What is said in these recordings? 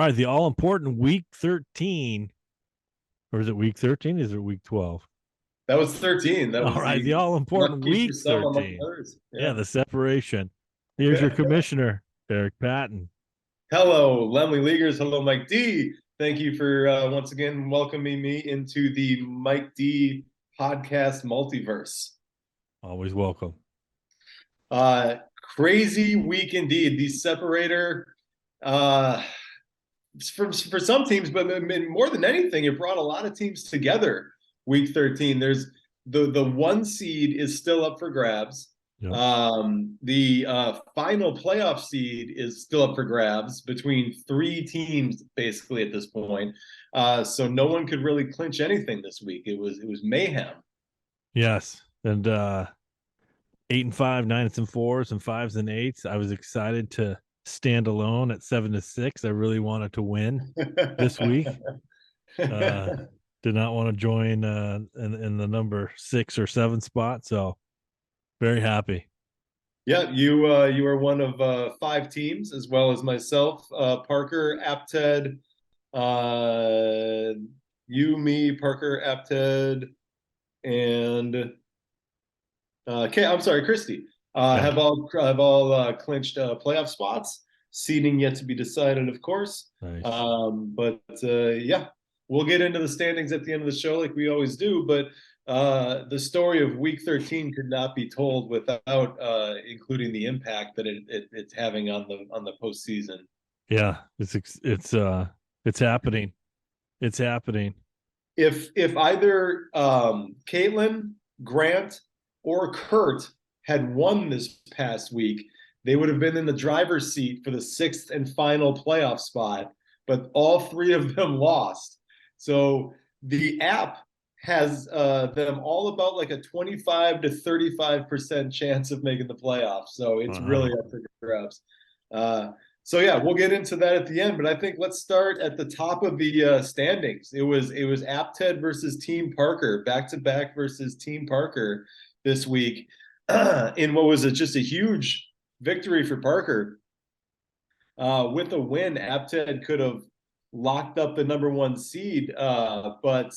right, the all important week 13, or is it week 13? Is it week 12? That was 13. That All was right, the the all important lucky for week some, unlucky 13. for others. Yeah, Yeah. the separation. Here's your commissioner, Eric Patton. Hello, Laemmle Leaguers. Hello, Mike D. Thank you for once again welcoming me into the Mike D podcast multiverse. Always welcome. Crazy week indeed. The separator, uh, for some teams, but more than anything, it brought a lot of teams together. Week 13. There's the one seed is still up for grabs. Yep. The final playoff seed is still up for grabs between three teams, basically at this point. So no one could really clinch anything this week. It was mayhem. Yes, and 8-5, 9-4, and 5-8. I was excited to stand alone at 7-6. I really wanted to win this week. Did not want to join in the number 6 or 7 spot, so very happy. Yeah, you are one of five teams, as well as myself, Parker, Apted, uh, you, me, Parker, Apted, and I'm sorry, Christy. Yeah, Have all clinched playoff spots. Seeding yet to be decided, of course. nice. But yeah, we'll get into the standings at the end of the show, like we always do. But the story of Week 13 could not be told without including the impact that it's having on the postseason. Yeah, it's happening. It's happening. If either Caitlin, Grant, or Kurt had won this past week, they would have been in the driver's seat for the sixth and final playoff spot. But all three of them lost. So the app has them all about like a 25 to 35% chance of making the playoffs. So it's really Wow. up for grabs. So yeah, we'll get into that at the end, but I think let's start at the top of the standings. It was Apted versus Team Parker, back to back versus Team Parker this week, in what was just a huge victory for Parker. With a win, Apted could have locked up the number one seed, but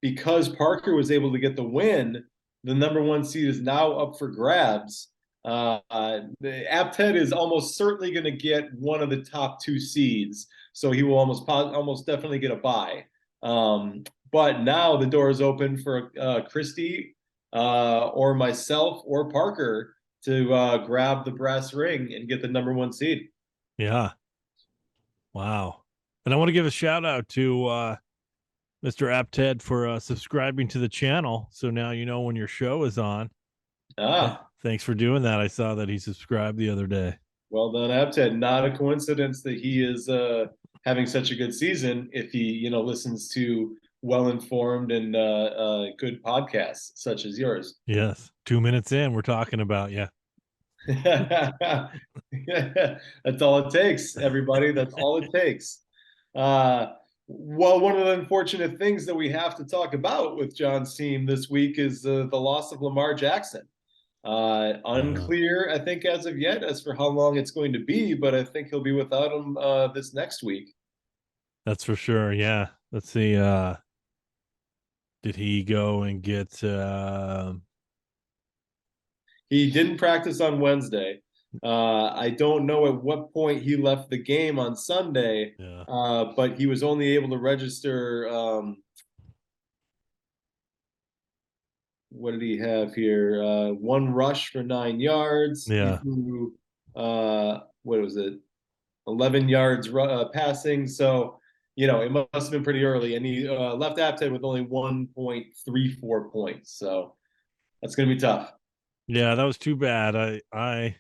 because Parker was able to get the win, the number one seed is now up for grabs. The Apted is almost certainly going to get one of the top two seeds, so he will almost definitely get a bye. But now the door is open for Christy or myself or Parker to grab the brass ring and get the number one seed. Yeah. Wow. And I want to give a shout out to Mr. Apted for subscribing to the channel. So now you know when your show is on. Ah, Thanks for doing that. I saw that he subscribed the other day. well done, Apted. Not a coincidence that he is having such a good season if he, listens to well-informed and good podcasts such as yours. Yes. 2 minutes in, we're talking about, yeah. That's all it takes, everybody. That's all it takes. Well, one of the unfortunate things that we have to talk about with John's team this week is the loss of Lamar Jackson. Yeah. Unclear, I think, as of yet, as for how long it's going to be, but I think he'll be without him this next week. That's for sure. Yeah. Let's see. Did he go and get He didn't practice on Wednesday. I don't know at what point he left the game on Sunday, yeah. but he was only able to register. What did he have here? One rush for 9 yards. He Yeah. threw, what was it, 11 yards passing. So, it must have been pretty early. And he left Apted with only 1.34 points. So that's going to be tough. Yeah, that was too bad. I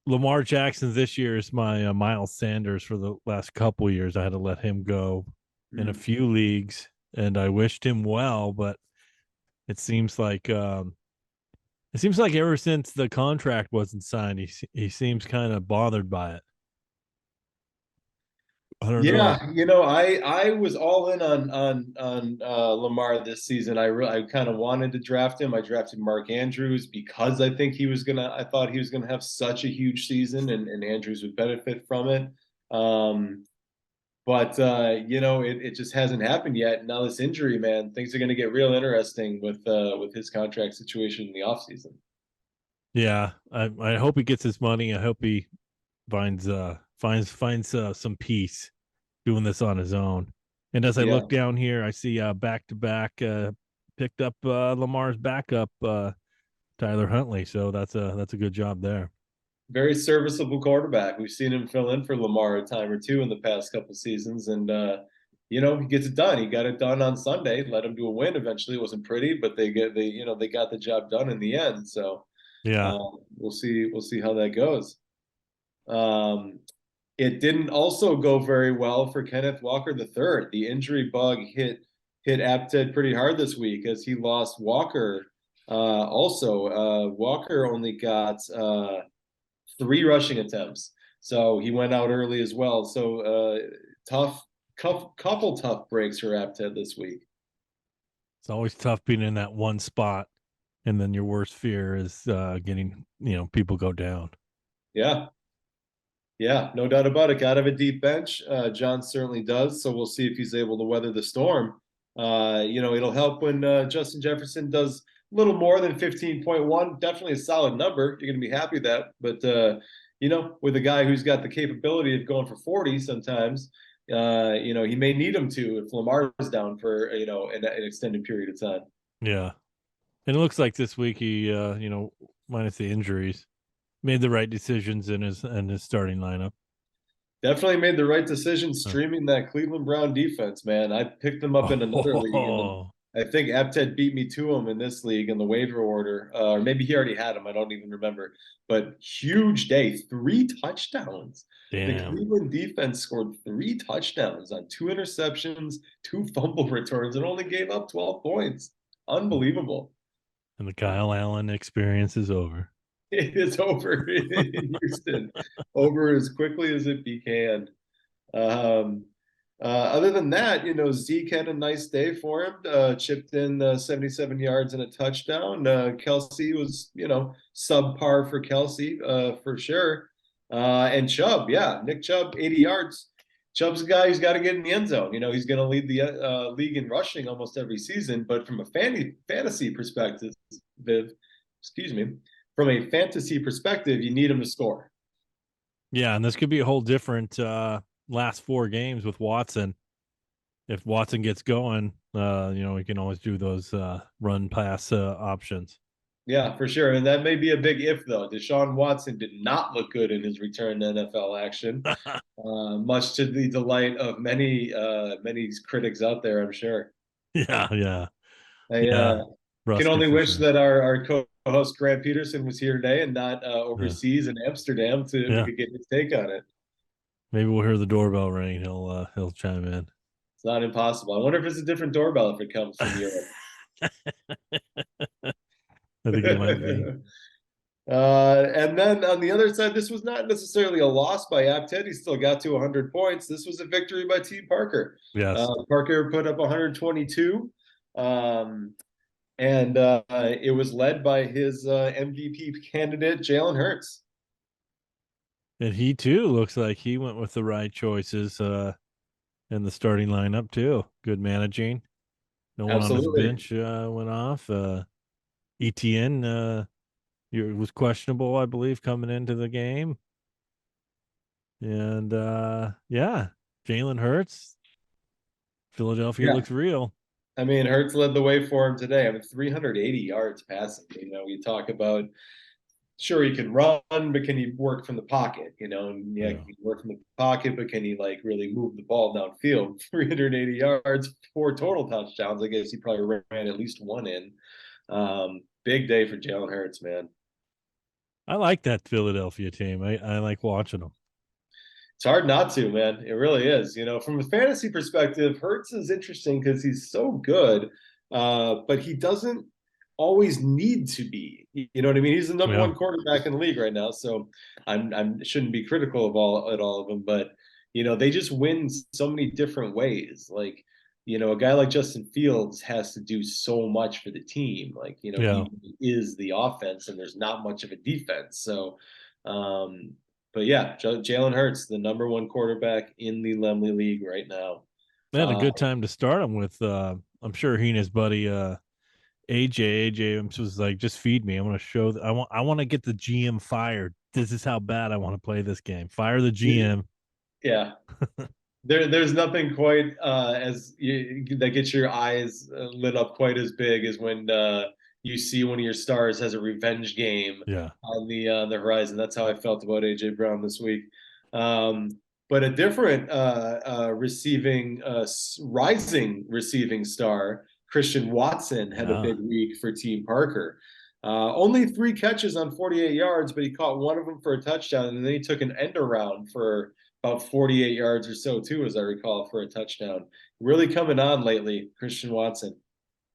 Lamar Jackson this year is my Miles Sanders for the last couple years. I had to let him go in a few leagues, and I wished him well, but it seems like ever since the contract wasn't signed, he seems kind of bothered by it. I don't know. Yeah, I was all in on Lamar this season. I kind of wanted to draft him. I drafted Mark Andrews because I thought he was gonna have such a huge season, and Andrews would benefit from it. Um, but it just hasn't happened yet. Now this injury, man, things are going to get real interesting with his contract situation in the offseason. Yeah, I hope he gets his money. I hope he finds some peace doing this on his own. And as I Yeah, look down here, I see back to back picked up Lamar's backup Tyler Huntley. So that's a good job there. very serviceable quarterback. We've seen him fill in for Lamar a time or two in the past couple seasons, and he gets it done. He got it done on Sunday, led him to a win. Eventually, it wasn't pretty, but they got the job done in the end. So Yeah. we'll see how that goes. Um, it didn't also go very well for Kenneth Walker III. The injury bug hit Apted pretty hard this week as he lost Walker. Walker only got 3 rushing attempts, so he went out early as well. So tough, couple tough breaks for Apted this week. It's always tough being in that one spot, and then your worst fear is getting people go down. Yeah, yeah, no doubt about it. Got to have a deep bench. John certainly does. So we'll see if he's able to weather the storm. It'll help when Justin Jefferson does a little more than 15.1. Definitely a solid number. You're going to be happy with that. But, with a guy who's got the capability of going for 40 sometimes, he may need him to if Lamar is down for, an extended period of time. Yeah, and it looks like this week he, minus the injuries, made the right decisions in his starting lineup. Definitely made the right decision Huh. streaming that Cleveland Brown defense, man. I picked them up in another league, and then Oh, I think Apted beat me to him in this league in the waiver order, or maybe he already had him. I don't even remember. But huge day, 3 touchdowns. The damn! Cleveland defense scored 3 touchdowns on 2 interceptions, 2 fumble returns, and only gave up 12 points. Unbelievable. And the Kyle Allen experience is over. It is over in Houston, over as quickly as it began. Um, Other than that, Zeke had a nice day for him. Chipped in 77 yards and a touchdown. Kelsey was, subpar for Kelsey for sure. And Chubb, yeah, Nick Chubb, 80 yards. Chubb's a guy who's got to get in the end zone. He's going to lead the league in rushing almost every season. But from a fantasy perspective, excuse me, from a fantasy perspective, you need him to score. Yeah, and this could be a whole different last 4 games with Watson. If Watson gets going, we can always do those run pass options. Yeah, for sure. And that may be a big if, though. Deshaun Watson did not look good in his return to NFL action, much to the delight of many critics out there, I'm sure. Yeah, yeah, I yeah. can Rusty only for wish sure. that our co-host Grant Peterson was here today and not Yeah, overseas in Amsterdam to we yeah. could get his take on it. Maybe we'll hear the doorbell ring. He'll chime in. It's not impossible. I wonder if it's a different doorbell if it comes from Europe. I think it might be. And then on the other side, this was not necessarily a loss by Apted. He still got to 100 points. This was a victory by Team Parker. Yes. Parker put up 122, and it was led by his MVP candidate, Jalen Hurts. And he too looks like he went with the right choices in the starting lineup too. Good managing. No one on his Absolutely. bench went off. ETN was questionable, I believe, coming into the game. And yeah, Jalen Hurts, Philadelphia Yeah. looks real. I mean, Hurts led the way for him today. I mean, 380 yards passing. We talk about sure he can run, but can he work from the pocket? And yeah, Yeah. he can work from the pocket, but can he like really move the ball downfield? 380 yards, 4 total touchdowns. I guess he probably ran at least one in. Big day for Jalen Hurts, man. I like that Philadelphia team. I like watching them. It's hard not to, man. It really is. From a fantasy perspective, Hurts is interesting because he's so good, but he doesn't always need to be. You know what I mean? He's the number Yeah. one quarterback in the league right now, so I'm shouldn't be critical of all of them, but they just win so many different ways. Like, a guy like Justin Fields has to do so much for the team. Like, Yeah. he is the offense, and there's not much of a defense. So, um, But yeah, Jalen Hurts, the number one quarterback in the Laemmle League right now. They had a Uh, good time to start him with. I'm sure he and his buddy AJ was like, just feed me. I want to show. I want to get the GM fired. This is how bad I want to play this game. Fire the GM. yeah, there's nothing quite that gets your eyes lit up quite as big as when you see one of your stars has a revenge game Yeah. on the horizon. That's how I felt about AJ Brown this week. Um, but a different rising receiving star, Christian Watson, had a Yeah. big week for Team Parker. Only 3 catches on 48 yards, but he caught one of them for a touchdown, and then he took an end around for about 48 yards or so too, as I recall, for a touchdown. Really coming on lately, Christian Watson.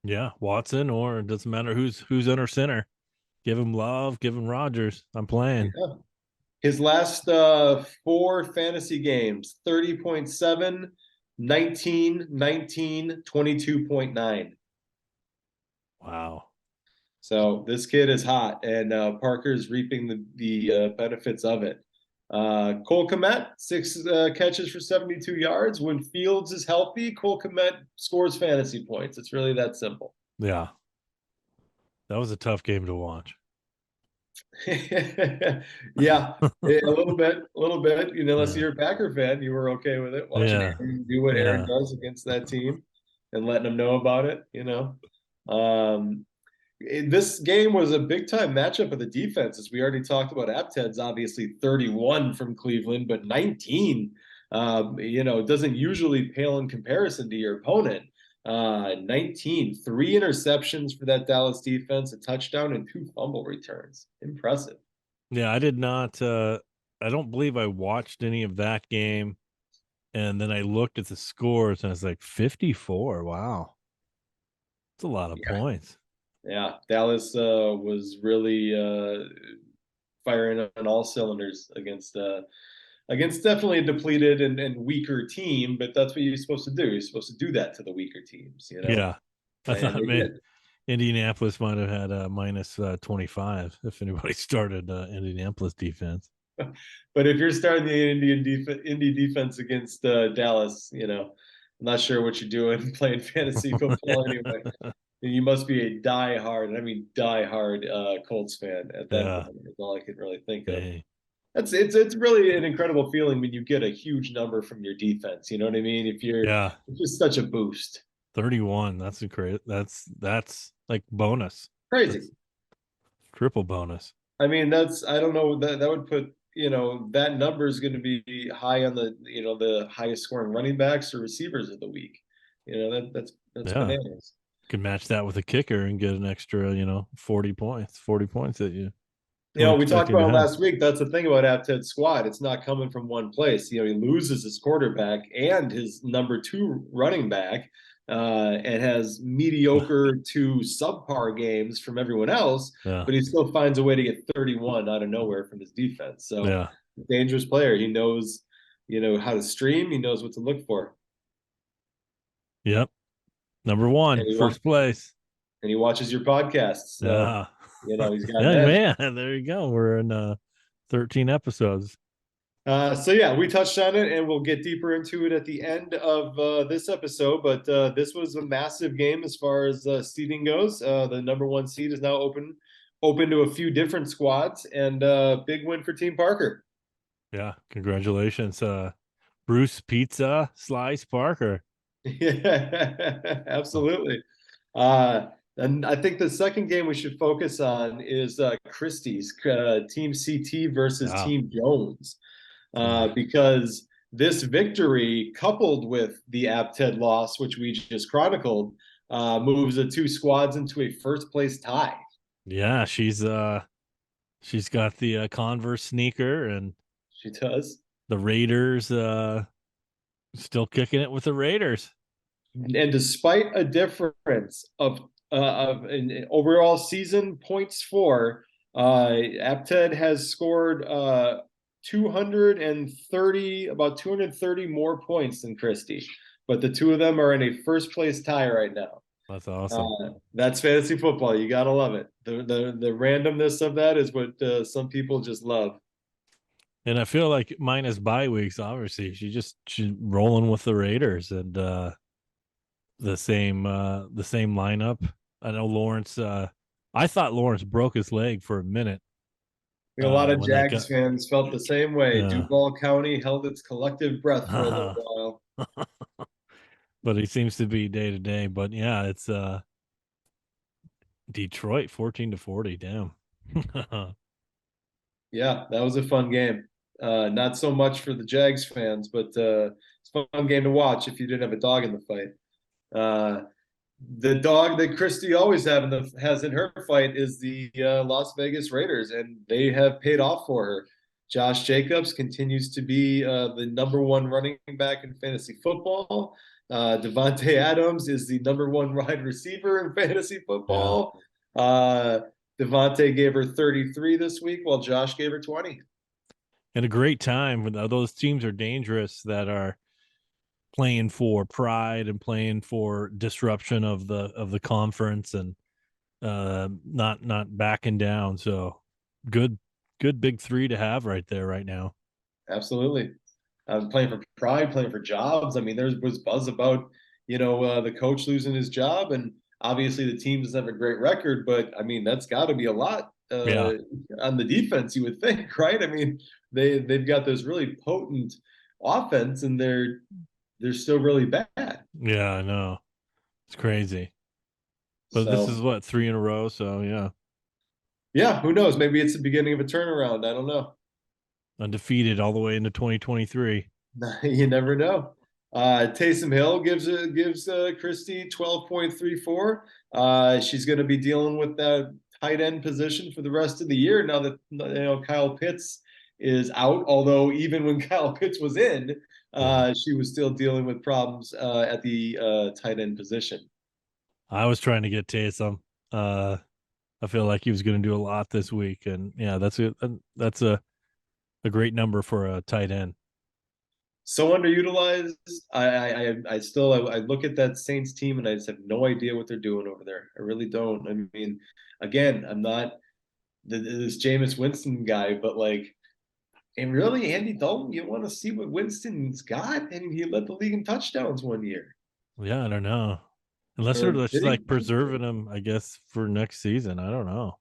Yeah. Watson, or it doesn't matter who's under center. Give him Love. Give him Rogers. I'm playing. Yeah. His last 4 fantasy games: 30.7, 19, 19, 22.9. Wow. So this kid is hot, and Parker's reaping the benefits of it. Cole Kmet, 6 catches for 72 yards. When Fields is healthy, Cole Kmet scores fantasy points. It's really that simple. Yeah. That was a tough game to watch. Yeah, a little bit, a little bit. Unless Yeah. you're a Packer fan, you were okay with it, watching Yeah. Aaron do what Aaron Yeah. does against that team and letting them know about it. Um, this game was a big time matchup of the defenses. We already talked about Apted's obviously 31 from Cleveland, but 19, doesn't usually pale in comparison to your opponent. 19, 3 interceptions for that Dallas defense, a touchdown and 2 fumble returns. Impressive. Yeah. I did not. I don't believe I watched any of that game. And then I looked at the scores and I was like, 54. Wow. It's a lot of Yeah. points. Yeah. Dallas was really firing on all cylinders against definitely a depleted and weaker team, but that's what you're supposed to do. You're supposed to do that to the weaker teams. Yeah. I And thought, they man, did. Indianapolis might have had a minus 25 if anybody started Indianapolis defense. But if you're starting the Indy defense against Dallas, I'm not sure what you're doing playing fantasy football anyway. You must be a die-hard, and I mean die-hard Colts fan at that Yeah. point. Is all I can really think of. Hey. It's really an incredible feeling when you get a huge number from your defense. You know what I mean? Yeah. It's just such a boost. 31. That's a great. That's like bonus. Crazy. That's triple bonus. I mean, I don't know, that would put, that number is going to be high on the highest scoring running backs or receivers of the week. That's Yeah. bananas. You can match that with a kicker and get an extra, 40 points, 40 points that you weren't We talked expecting to about it have. last week. That's the thing about Apted's squad. It's not coming from one place. He loses his quarterback and his number 2 running back, and has mediocre to subpar games from everyone else, Yeah. but he still finds a way to get 31 out of nowhere from his defense. So, Yeah. dangerous player. He knows, how to stream. He knows what to look for, Yep. Number one, and first place. he watches your podcasts. So, Yeah. he's got an Yeah, edge. man. There you go. We're in 13 episodes. So yeah, we touched on it, and we'll get deeper into it at the end of this episode. But this was a massive game as far as seeding goes. The number 1 seed is now open to a few different squads, and big win for Team Parker. Yeah. Congratulations. Bruce Pizza Slice Parker. Yeah, Oh, absolutely. And I think the second game we should focus on is Christie's Team CT versus yeah. Team Jones. Congrats. Because this victory, coupled with the Apted loss, which we just chronicled, moves the 2 squads into a first place tie. Yeah, she's got the Converse sneaker, and She does. the Raiders still kicking it with the Raiders. And despite a difference of an overall season points for, Apted has scored 230, about 230 more points than Christie, but the 2 of them are in a first place tie right now. That's awesome. That's fantasy football. You gotta love it. The randomness of that is what some people just love. And I feel like minus bye weeks, obviously, she's rolling with the Raiders and the same lineup. I know Lawrence. I thought Lawrence broke his leg for a minute I think a lot of when that Jags got. fans felt the same way. Yeah, Duval County held its collective breath for a little while. but he seems to be day to day. But yeah, it's Detroit 14-40. Damn. Yeah, that was a fun game. Not so much for the Jags fans, but it's a fun game to watch if you didn't have a dog in the fight. Uh, the dog that Christie always has in her fight is the Las Vegas Raiders, and they have paid off for her. Josh Jacobs continues to be the number one running back in fantasy football. Devontae Adams is the number one wide receiver in fantasy Yeah. football. Uh, Devontae gave her 33 this week, while Josh gave her 20. And a great time when those teams are dangerous that are playing for pride and playing for disruption of the conference and not backing down. So good big three to have right there right now. Absolutely. Playing for pride, playing for jobs. I mean, there was buzz about, the coach losing his job, and obviously the team doesn't have a great record, but I mean, that's got to be a lot Yeah. on the defense, you would think, right? I mean, they've got this really potent offense, and they're still really bad. Yeah, I know. It's crazy. But this is So what, three in a row, so yeah. yeah, who knows? Maybe it's the beginning of a turnaround. I don't know. Undefeated all the way into 2023. You never know. Taysom Hill gives Christie 12.34. She's going to be dealing with that tight end position for the rest of the year now that Kyle Pitts is out. Although even when Kyle Pitts was in, Yeah. she was still dealing with problems at the tight end position. I was trying to get Taysom. Uh I feel like he was going to do a lot this week, and yeah, that's a great number for a tight end. So underutilized. I still I look at that Saints team and I just have no idea what they're doing over there. I really don't. I mean, again, I'm not this Jameis Winston guy, but like, and really, Andy Dalton, you want to see what Winston's got? And he led the league in touchdowns one year. Yeah, I don't know. Unless they're Or just did he? like preserving him, I guess, for next season. I don't know.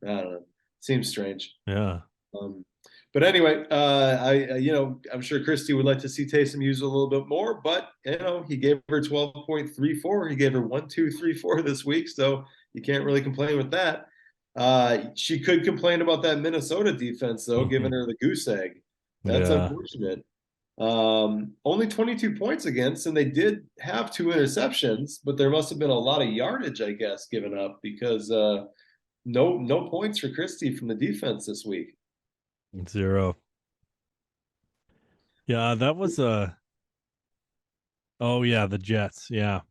I don't know. Seems strange. Yeah. Um, but anyway, I'm sure Christie would like to see Taysom use a little bit more, but he gave her 12.34. He gave her 1, 2, 3, 4 this week, so you can't really complain with that. She could complain about that Minnesota defense, though, Hmm. giving her the goose egg. That's Yeah. unfortunate. Only 22 points against, and they did have 2 interceptions, but there must have been a lot of yardage, I guess, given up because no points for Christie from the defense this week. Zero. Yeah, that was oh yeah, the Jets. Yeah.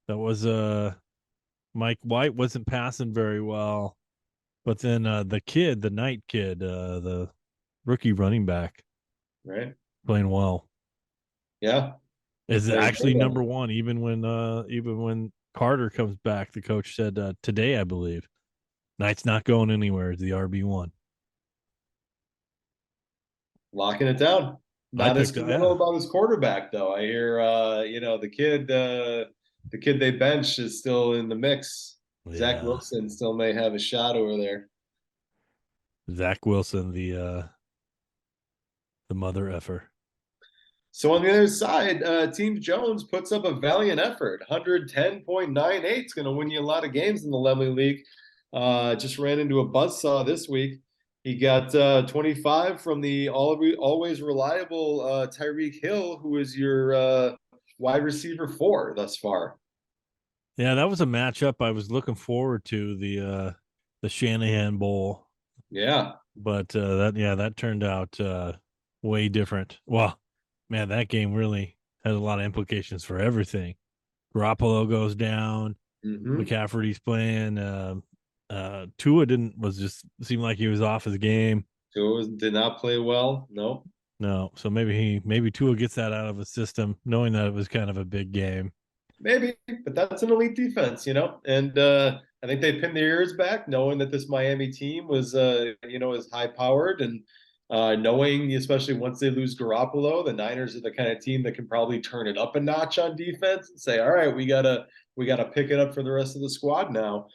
That was Mike White wasn't passing very well. But then the kid, the night kid, the rookie running back Right? playing well. Yeah, Is playing very actually number well. one even when Carter comes back, the coach said today, I believe. Knight's not going anywhere. It's the RB1. Locking it down. I Not as picked committal yeah. about his quarterback though. I hear the kid they bench is still in the mix. Zach Yeah. Wilson still may have a shot over there. Zach Wilson, the mother effer. So on the other side, Team Jones puts up a valiant effort. 110.98 is going to win you a lot of games in the Laemmle League. Just ran into a buzzsaw this week. He got 25 from the always reliable Tyreek Hill, who is your wide receiver 4 thus far. Yeah, that was a matchup I was looking forward to, the Shanahan Bowl. Yeah. But that turned out way different. Well, man, that game really has a lot of implications for everything. Garoppolo goes down. Mm-hmm. McCaffrey's playing. Tua didn't was just seemed like he was off his game. Tua did not play well. No, No, so maybe Tua gets that out of his system, knowing that it was kind of a big game. maybe, but that's an elite defense, And I think they pinned their ears back, knowing that this Miami team was, is high powered, and knowing, especially once they lose Garoppolo, the Niners are the kind of team that can probably turn it up a notch on defense and say, all right, we gotta pick it up for the rest of the squad now.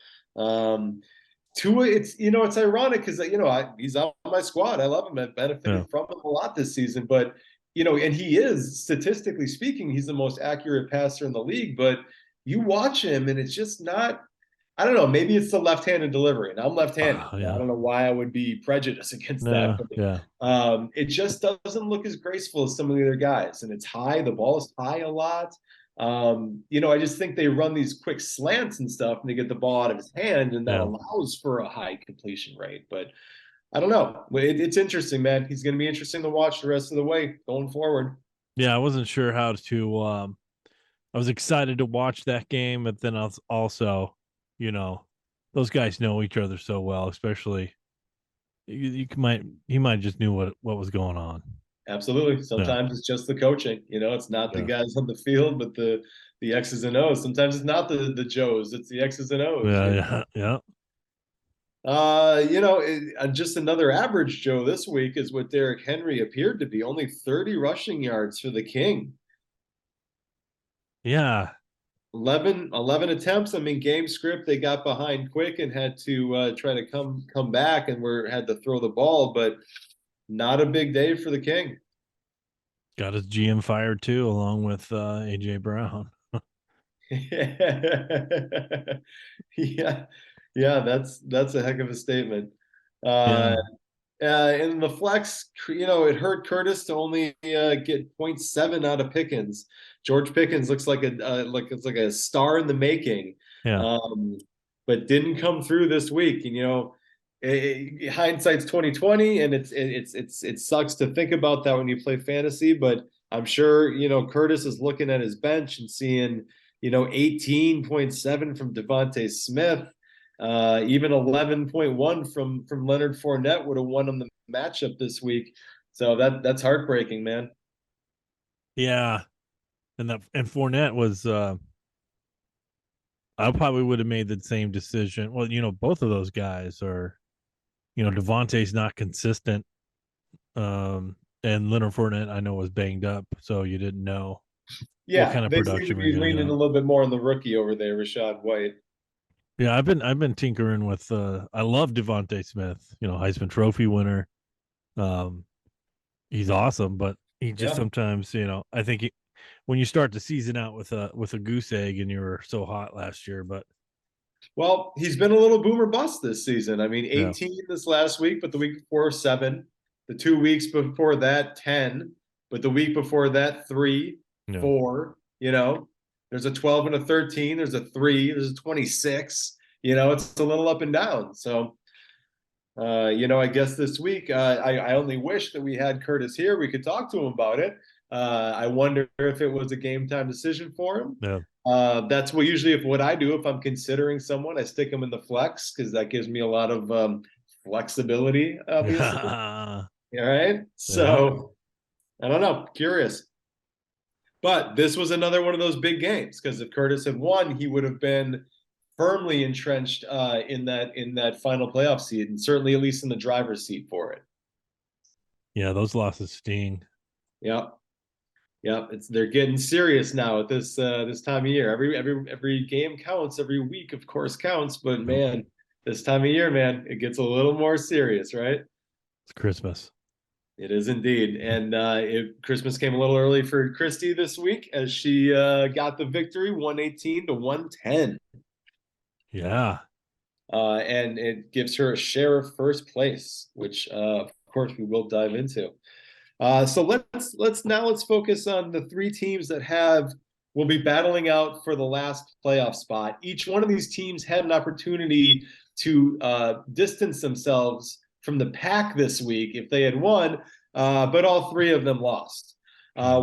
Tua, it's ironic because he's on my squad. I love him. I've Yeah. benefited from him a lot this season, but and he is, statistically speaking, he's the most accurate passer in the league. But you watch him, and it's just not. I don't know. Maybe it's the left-handed delivery, and I'm left-handed. I Yeah. don't know why I would be prejudiced against that, No. but Yeah. it just doesn't look as graceful as some of the other guys. And it's high. The ball is high a lot. I just think they run these quick slants and stuff, and they get the ball out of his hand, and that Yeah. allows for a high completion rate. But I don't know. It's interesting, man. He's going to be interesting to watch the rest of the way going forward. Yeah. I wasn't sure how to. I was excited to watch that game, but then I was also, you know, those guys know each other so well, especially he might just knew what was going on. Absolutely. Yeah. Sometimes it's just the coaching. It's not the Yeah. guys on the field, but the X's and O's. Sometimes it's not the Joes, it's the X's and O's. Yeah. Yeah. Yeah. Just another average Joe this week is what Derrick Henry appeared to be. Only 30 rushing yards for the King. Yeah. 11 attempts. I mean, game script, they got behind quick and had to try to come back and had to throw the ball, but not a big day for the King. Got his GM fired too, along with AJ Brown. Yeah, yeah, that's a heck of a statement. Uh, Yeah. in the flex, it hurt Curtis to only get 0.7 out of Pickens. George Pickens looks like it's like a star in the making, Yeah. um, but didn't come through this week. And hindsight's 2020, and it sucks to think about that when you play fantasy. But I'm sure Curtis is looking at his bench and seeing 18.7 from Devontae Smith. Even 11.1 from Leonard Fournette would have won him the matchup this week. So that's heartbreaking, man. Yeah. And Fournette was I probably would have made the same decision. Well, both of those guys are, Devontae's not consistent. And Leonard Fournette I know was banged up, so you didn't know what Yeah, kind of they seem to production we are be gonna leaning get. a little bit more on the rookie over there, Rashad White. Yeah, I've been tinkering with I love Devontae Smith, Heisman Trophy winner. Um he's awesome, but he just Yeah. sometimes, I think when you start the season out with a goose egg and you were so hot last year, but Well, he's been a little boomer bust this season. I mean, yeah, 18 this last week, but the week before 7. The 2 weeks before that 10, but the week before that 3, yeah, 4. There's a 12 and a 13. There's a 3. There's a 26. It's a little up and down. So, I guess this week I only wish that we had Curtis here. We could talk to him about it. I wonder if it was a game time decision for him. yeah, That's what I do if I'm considering someone. I stick them in the flex because that gives me a lot of flexibility, obviously. yeah, All right. yeah, So I don't know. Curious. But this was another one of those big games because if Curtis had won, he would have been firmly entrenched in that final playoff seed, and certainly at least in the driver's seat for it. yeah. Those losses sting. Yeah. Yeah, they're getting serious now at this time of year. Every game counts. Every week, of course, counts. But Yep. man, this time of year, man, it gets a little more serious, right? It's Christmas. It is indeed. And Christmas came a little early for Christy this week as she got the victory, 118 to 110, Yeah, and it gives her a share of first place, which of course we will dive into. So let's focus on the 3 teams that will be battling out for the last playoff spot. Each one of these teams had an opportunity to distance themselves from the pack this week if they had won, but all 3 of them lost.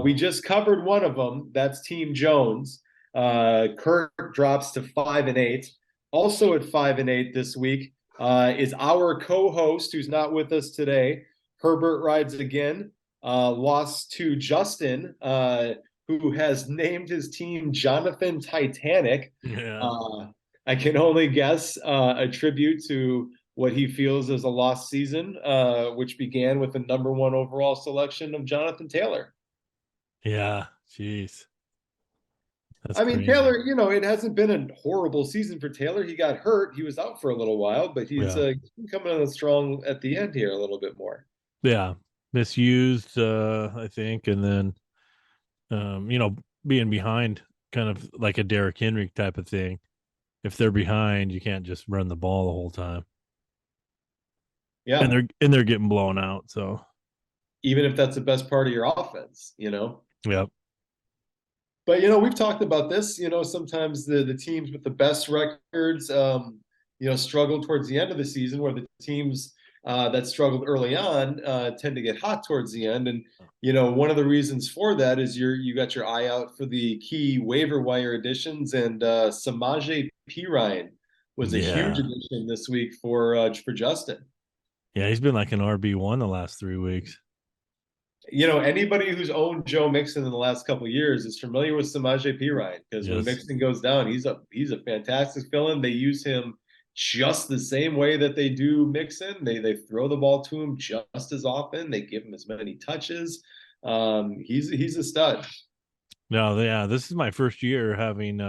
We just covered one of them. That's Team Jones. Kirk drops to 5-8. Also at 5-8 this week is our co-host, who's not with us today. Herbert rides again. Lost to Justin, who has named his team Jonathan Titanic. yeah, I can only guess a tribute to what he feels is a lost season, which began with the number one overall selection of Jonathan Taylor. Yeah, jeez, that's I mean, crazy. Taylor, it hasn't been a horrible season for Taylor. He got hurt. He was out for a little while, but he's Yeah, coming on strong at the end here a little bit more. yeah, misused, I think, and then being behind, kind of like a Derrick Henry type of thing. If they're behind, you can't just run the ball the whole time, and Yeah, they're getting blown out. So, even if that's the best part of your offense. yep, But we've talked about this. Sometimes the teams with the best records, struggle towards the end of the season, where the teams that struggled early on tend to get hot towards the end. And one of the reasons for that is you got your eye out for the key waiver wire additions, and Samaje Perine was a huge yeah, addition this week for Justin. yeah. He's been like an RB1 the last 3 weeks. Anybody who's owned Joe Mixon in the last couple of years is familiar with Samaje Perine, because when Yes. Mixon goes down, he's a fantastic fill-in. They use him just the same way that they do Mixon. They throw the ball to him just as often. They give him as many touches. He's a stud. No, yeah. This is my first year having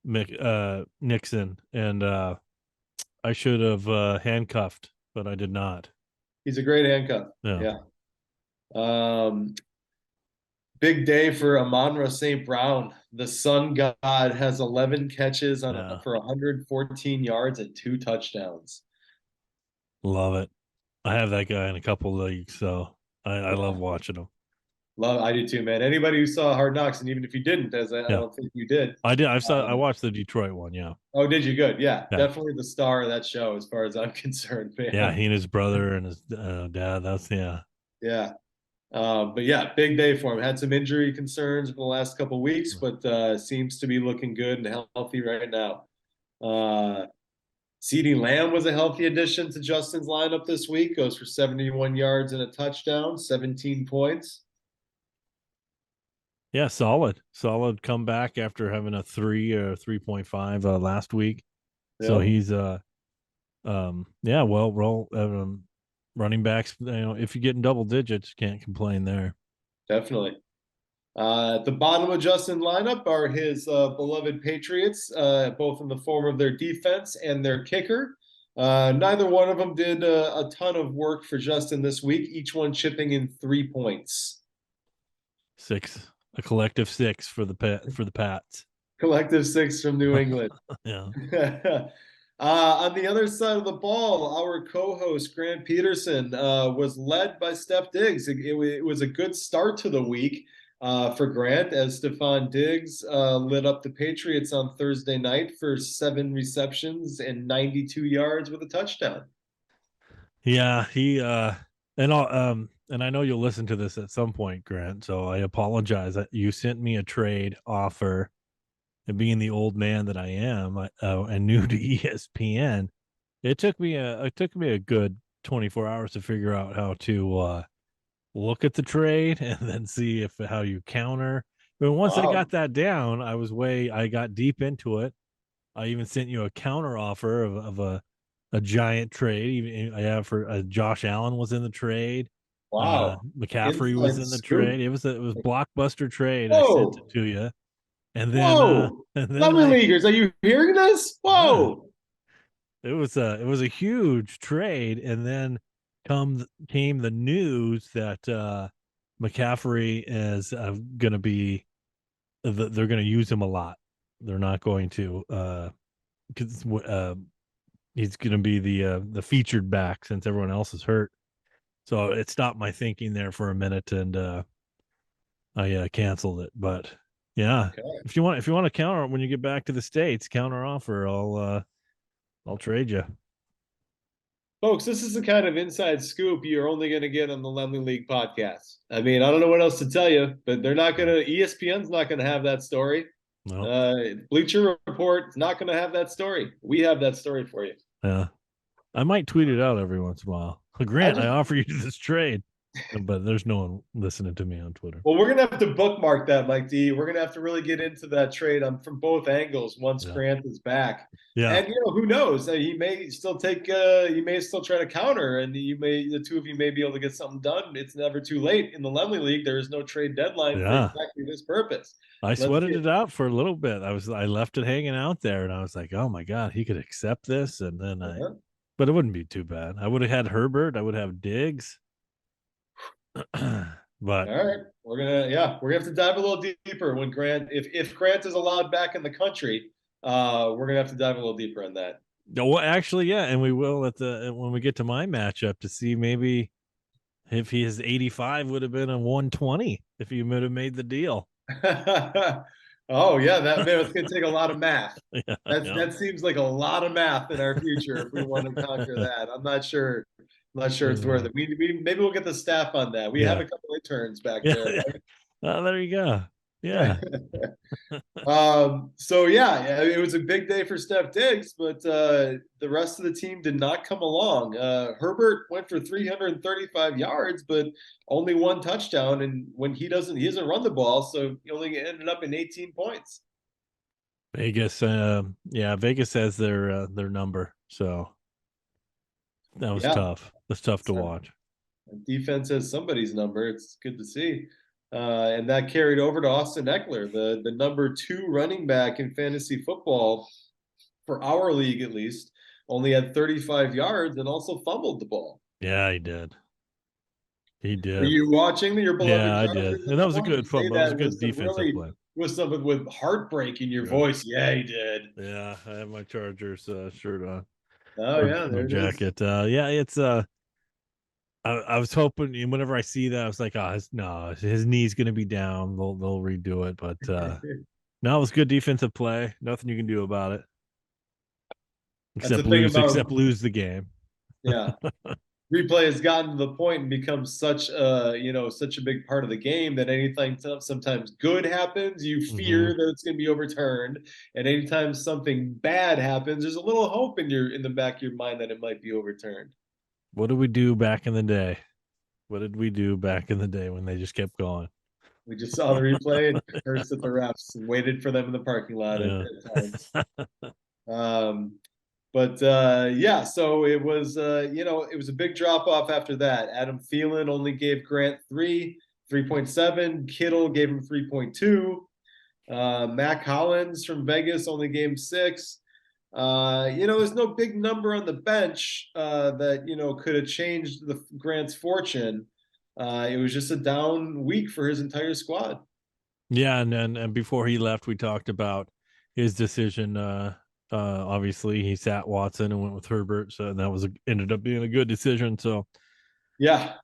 Nixon, and I should have handcuffed, but I did not. He's a great handcuff. Yeah, Yeah. Um, Big day for Amon-Ra St. Brown. The Sun God has 11 catches yeah. for 114 yards and 2 touchdowns. Love it. I have that guy in a couple leagues, so I love Yeah. watching him. I do too, man. Anybody who saw Hard Knocks, and even if you didn't, as I Yeah, don't think you did. I did. I Um, watched the Detroit one. Yeah, oh, did you? Good. Yeah, yeah, definitely the star of that show, as far as I'm concerned, yeah. man. He and his brother and his dad. That's yeah, Yeah. But yeah, big day for him. Had some injury concerns for the last couple of weeks, but seems to be looking good and healthy right now. Uh, CeeDee Lamb was a healthy addition to Justin's lineup this week. Goes for 71 yards and a touchdown, 17 points. yeah. Solid comeback after having a 3 or 3.5 last week. So Yep, he's yeah, well, running backs. If you're getting double digits, can't complain there. definitely. At the bottom of Justin's lineup are his beloved Patriots, both in the form of their defense and their kicker. Neither one of them did a ton of work for Justin this week, each one chipping in 3 points. Six, a collective six for the Pats. Collective six from New England. Yeah. On the other side of the ball, our co-host Grant Peterson was led by Steph Diggs. It was a good start to the week for Grant, as Stephon Diggs lit up the Patriots on Thursday night for 7 receptions and 92 yards with a touchdown. Yeah, he and I know you'll listen to this at some point, Grant. So I apologize that you sent me a trade offer, and being the old man that I am, and new to ESPN, it took me a good 24 hours to figure out how to look at the trade and then see if how you counter. But once I got Wow. that down, I got deep into it. I even sent you a counter offer of a giant trade. Even I have for Josh Allen was in the trade. Wow. McCaffrey was Inside in the scoop. trade. It was blockbuster trade. I sent it Whoa. to you, and then Whoa. and then Lemon Leaguers, are you hearing this? yeah, Whoa. it was a huge trade, and then came the news that McCaffrey is going to be they're going to use him a lot. They're not going to because he's going to be the featured back since everyone else is hurt. So it stopped my thinking there for a minute, and I canceled it. But yeah, Okay. if you want to counter when you get back to the states, counter offer, I'll trade you. Folks, this is the kind of inside scoop you're only going to get on the Laemmle League podcast. I mean, I don't know what else to tell you, but they're not going to, ESPN's not going to have that story. No, Bleacher Report is not going to have that story. We have that story for you. yeah, I might tweet it out every once in a while. I Grant, I just, offer you this trade. but there's no one listening to me on Twitter. Well, we're gonna have to bookmark that, Mike D. We're gonna have to really get into that trade from both angles once Yeah. Grant is back. Yeah. And who knows? He may still take. He may still try to counter, and the two of you may be able to get something done. It's never too late in the Laemmle League. There is no trade deadline for Yeah. exactly this purpose. I Let's sweated get. it out for a little bit. I left it hanging out there and I was like, oh my God, he could accept this. And then Uh-huh. but it wouldn't be too bad. I would have had Herbert, I would have Diggs. But All right, we're gonna have to dive a little deeper when Grant, if Grant is allowed back in the country, we're gonna have to dive a little deeper on that. no, well, actually, yeah, and we will at the when we get to my matchup to see maybe if he is 85 would have been a 120 if he would have made the deal. Oh yeah, that man, it's gonna take a lot of math. Yeah, yeah. That seems like a lot of math in our future if we want to conquer that. I'm not sure. I'm not sure it's worth it. We maybe we'll get the staff on that. We have Yeah. a couple interns back Yeah. there, Yeah. Oh, there you go. right? Yeah. So yeah, it was a big day for Steph Diggs, but the rest of the team did not come along. Herbert went for 335 yards, but only one touchdown. And when he doesn't run the ball, so he only ended up in 18 points. Vegas, yeah, Vegas has their number, so that was Yeah, tough. That's tough to watch. defense has somebody's number. It's good to see. And that carried over to Austin Eckler, the number 2 running back in fantasy football for our league at least, only had 35 yards and also fumbled the ball. Yeah, he did. He Were did. you watching your beloved Yeah, I did, Chargers? and that I was a wanted to good say fumble. That was a that good defensive play. with something with heartbreak in your Yeah, voice. Yeah, he did. yeah. I have my Chargers shirt on Oh or yeah, my there it is. jacket. Yeah, it's I was hoping whenever I see that, I was like, oh, no, his knee's gonna be down. They'll redo it, but no, it was good defensive play. Nothing you can do about it That's the thing except about lose the game. yeah. Replay has gotten to the point and become such a such a big part of the game that anything sometimes good happens, you Hmm. fear that it's going to be overturned, and anytime something bad happens, there's a little hope in the back of your mind that it might be overturned. What did we do back in the day? What did we do back in the day when they just kept going? We just saw the replay and cursed at the refs and waited for them in the parking lot Yeah. at times. Um, But yeah, so it was it was a big drop off after that. Adam Thielen only gave Grant 3.7. Kittle gave him 3.2. Mac Hollins from Vegas only gave him 6. There's no big number on the bench that could have changed the Grant's fortune. It was just a down week for his entire squad. Yeah, and before he left, we talked about his decision. Obviously, he sat Watson and went with Herbert, so that ended up being a good decision. So Yeah,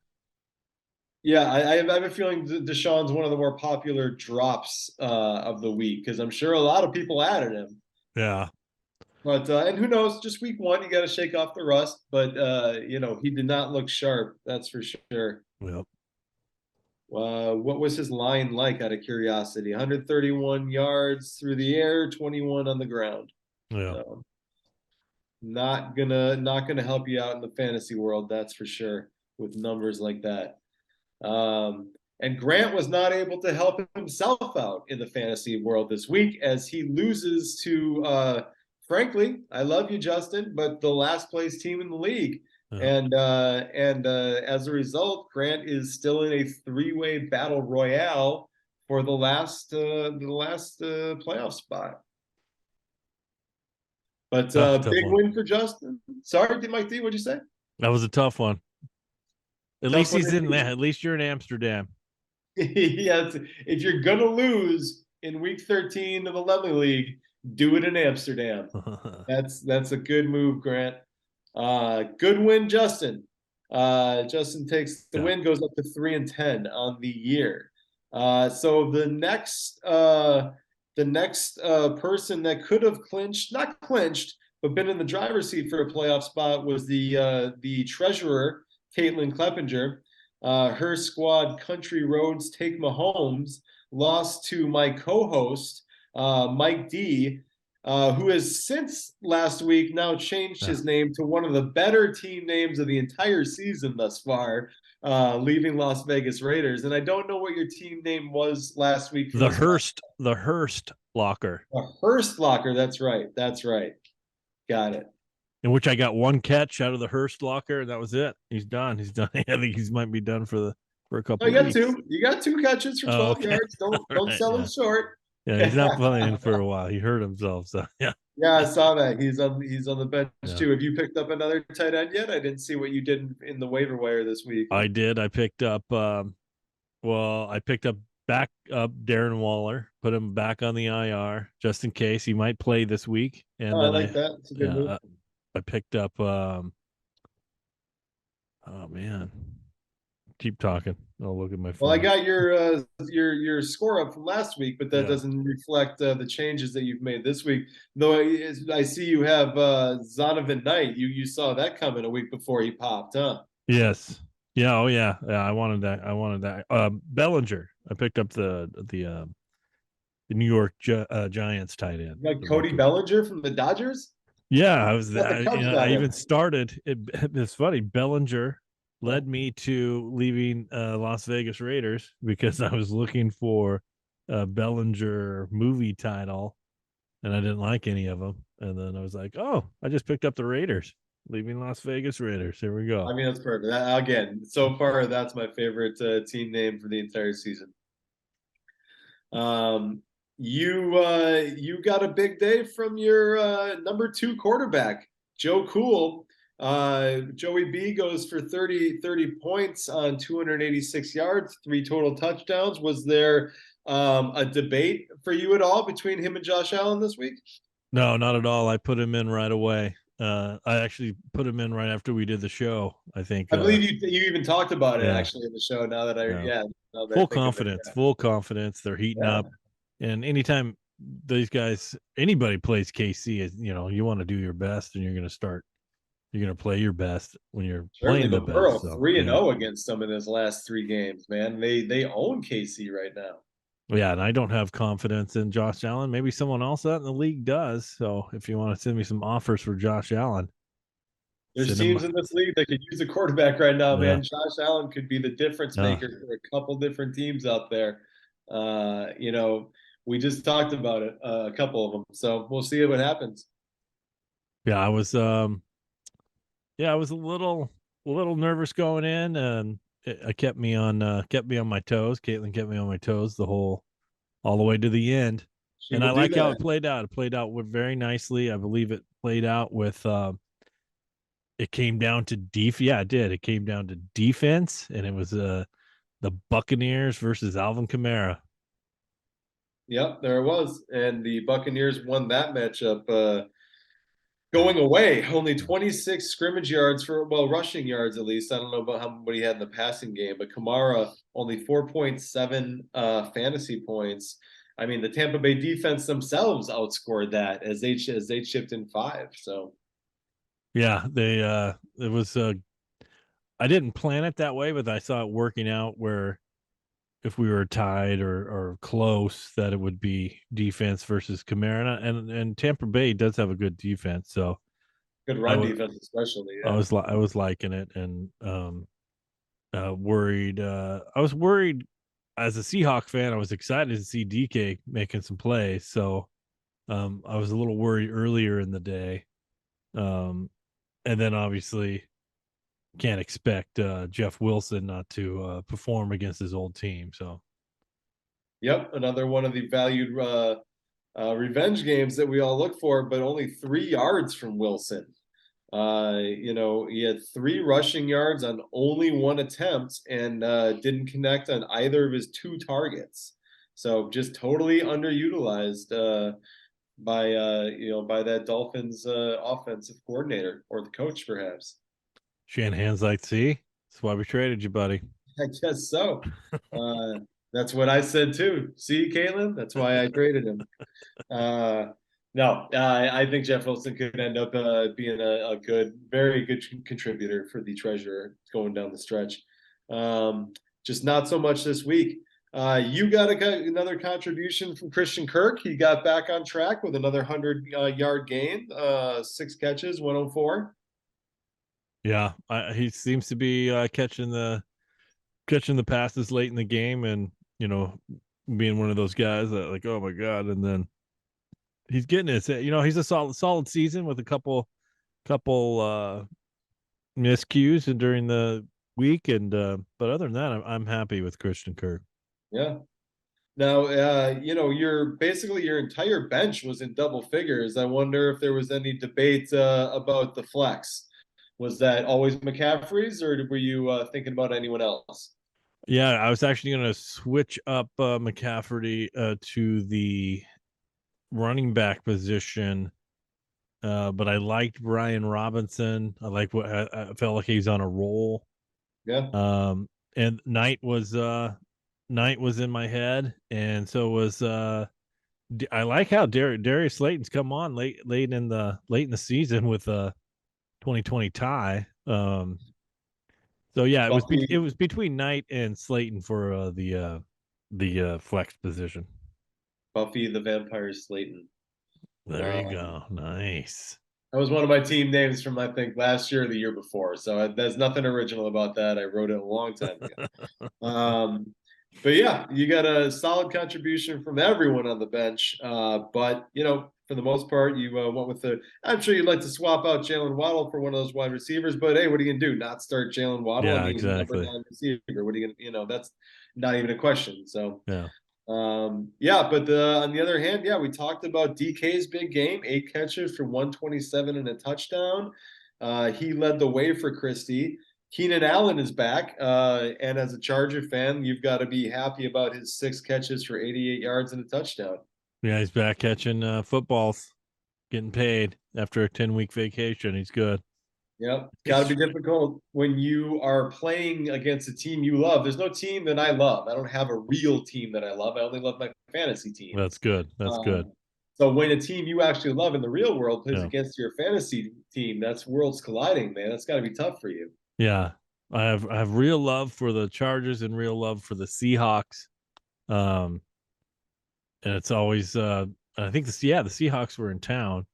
yeah, I have a feeling Deshaun's one of the more popular drops of the week because I'm sure a lot of people added him. yeah, But and who knows? Just week 1, you got to shake off the rust. But he did not look sharp. That's for sure. yep, What was his line like? Out of curiosity, 131 yards through the air, 21 on the ground. yeah, So not gonna help you out in the fantasy world. That's for sure. With numbers like that. And Grant was not able to help himself out in the fantasy world this week as he loses to, frankly, I love you, Justin, but the last place team in the league. yeah. And as a result, Grant is still in a 3-way battle royale for the last playoff spot. But Tough big one. win for Justin. Sorry, Mike D, what'd you say? That was a tough one. At Tough least one he's in indeed. that. At least you're in Amsterdam. Yeah, if you're gonna lose in week 13 of the Laemmle League, do it in Amsterdam. That's a good move, Grant. Good win, Justin. Justin takes the Yeah, win, goes up to 3-10 on the year. So the next person that could have not clinched, but been in the driver's seat for a playoff spot was the treasurer, Caitlin Kleppinger. Her squad, Country Roads Take Mahomes, lost to my co-host, Mike D, who has since last week now changed yeah. his name to one of the better team names of the entire season thus far. leaving Las Vegas Raiders. And I don't know what your team name was last week for The this one. Hurst locker, A Hurst locker. That's right. That's right. Got it. in which I got one catch out of the Hurst locker, and that was it. He's done. He's done. I think he might be done for a Oh, couple you of got weeks. two. You got two catches for Oh, 12 okay. yards. Don't All don't right. sell him Yeah. short. Yeah. He's not playing for a while. He hurt himself. So yeah. Yeah, I saw that. He's on the bench Yeah. too. Have you picked up another tight end yet? I didn't see what you did in the waiver wire this week. I did. I picked up I picked up back up Darren Waller, put him back on the IR just in case he might play this week. Oh, And I then like that. It's a good yeah, move. I picked up oh man. Keep talking. I'll look at my Well, I phone. got your score up from last week, but that Yeah. doesn't reflect the changes that you've made this week. Though I see you have Zonovan Knight. You saw that coming a week before he popped, huh? Yes. Yeah, oh yeah. Yeah, I wanted that. I wanted that. Bellinger. I picked up the New York Giants tight end. You got The Cody rookie. Bellinger from the Dodgers. Yeah, I was. Got the Cubs I got even him. started. It's funny. Bellinger Huh? led me to leaving Las Vegas Raiders because I was looking for a Bellinger movie title, and I didn't like any of them. And then I was like, "Oh, I just picked up the Raiders, leaving Las Vegas Raiders. Here we I go." mean, that's perfect. Again, so far, that's my favorite team name for the entire season. Um, you got a big day from your number two quarterback, Joe Cool. Joey B goes for 30 points on 286 yards, three total touchdowns. Was there a debate for you at all between him and Josh Allen this week? No, not at all. I put him in right away. I actually put him in right after we did the show. I think. I believe you even talked about it Yeah, actually in the show. Now that I yeah. yeah, now that I Full think of it, confidence. Full confidence. They're heating yeah, up. And anytime these guys, anybody plays KC, is you want to do your best, and you're going to play your best when you're certainly. playing the But Burrow best. So 3-0 against them in his last three games. Man, they own KC right now. yeah, and I don't have confidence in Josh Allen. Maybe someone else out in the league does. So if you want to send me some offers for Josh Allen, There's send him. teams in this league that could use a quarterback right now, Yeah, man. Josh Allen could be the difference yeah, maker for a couple different teams out there. We just talked about it, a couple of them. So we'll see what happens. yeah. I was a little nervous going in, and it kept me on my toes. Caitlin kept me on my toes all the way to the end. She And I will do like how that. it played out. It played out very nicely. I believe it played out with it came down to Yeah, it did. It came down to defense, and it was the Buccaneers versus Alvin Kamara. Yep, there it was. And the Buccaneers won that matchup. Going away, only 26 scrimmage yards well, rushing yards at least. I don't know about how many he had in the passing game, but Kamara only 4.7 fantasy points. I mean, the Tampa Bay defense themselves outscored that as they chipped in five. So Yeah, they it was I didn't plan it that way, but I saw it working out where if we were tied or close, that it would be defense versus Kamara, and Tampa Bay does have a good defense, so good I run was defense, especially. I Yeah, was I was liking it, and worried. I was worried as a Seahawk fan. I was excited to see DK making some plays, so I was a little worried earlier in the day, um, and then obviously can't expect Jeff Wilson not to perform against his old team. So yep, another one of the valued revenge games that we all look for, but only 3 yards from Wilson. He had 3 rushing yards on only one attempt and didn't connect on either of his two targets. So just totally underutilized by that Dolphins offensive coordinator or the coach, perhaps. Shanahan's like, see, that's why we traded you, buddy. I guess so. Uh, that's what I said too. See, Caitlin, that's why I traded him. Uh, no, I think Jeff Wilson could end up being a very good contributor for the Treasurer going down the stretch. Just not so much this week. You got another contribution from Christian Kirk. He got back on track with another 100-yard gain, 6 catches, 104. Yeah, he seems to be catching catching the passes late in the game, and being one of those guys that like, oh my god, and then he's getting his, he's a solid season with a couple miscues and during the week, and but other than that, I'm happy with Christian Kirk. Yeah. Now, your entire bench was in double figures. I wonder if there was any debate about the flex. Was that always McCaffrey's, or were you thinking about anyone else? Yeah, I was actually going to switch up McCaffrey to the running back position, but I liked Brian Robinson. I like what I felt like he's on a roll. Yeah. And Knight was in my head, and so was I like how Darius Slayton's come on late in the season with a 2020 tie. So yeah, it Buffy, was between Knight and Slayton for the flex position. Buffy the Vampire Slayton. There you Um, go. Nice. that was one of my team names from I think last year or the year before. So there's nothing original about that. I wrote it a long time ago. But yeah, you got a solid contribution from everyone on the bench. But for the most part, you went with the. I'm sure you'd like to swap out Jalen Waddle for one of those wide receivers, but hey, what are you gonna do? Not start Jalen Waddle? I Yeah, mean, he's a number exactly. 9 receiver. What are you gonna? That's not even a question. So Yeah. yeah, but on the other hand, yeah, we talked about DK's big game, 8 catches for 127 and a touchdown. He led the way for Christie. Keenan Allen is back, and as a Charger fan, you've got to be happy about his 6 catches for 88 yards and a touchdown. Yeah, he's back catching footballs, getting paid after a 10-week vacation. He's good. Yep, got to He's be difficult when you are playing against a team you love. There's no team that I love. I don't have a real team that I love. I only love my fantasy That's teams. good. That's good. Um, so when a team you actually love in the real world plays Yeah. against your fantasy team, that's worlds colliding, man. That's got to be tough for you. Yeah. I have real love for the Chargers and real love for the Seahawks. Um and it's always I think the Seahawks were in town,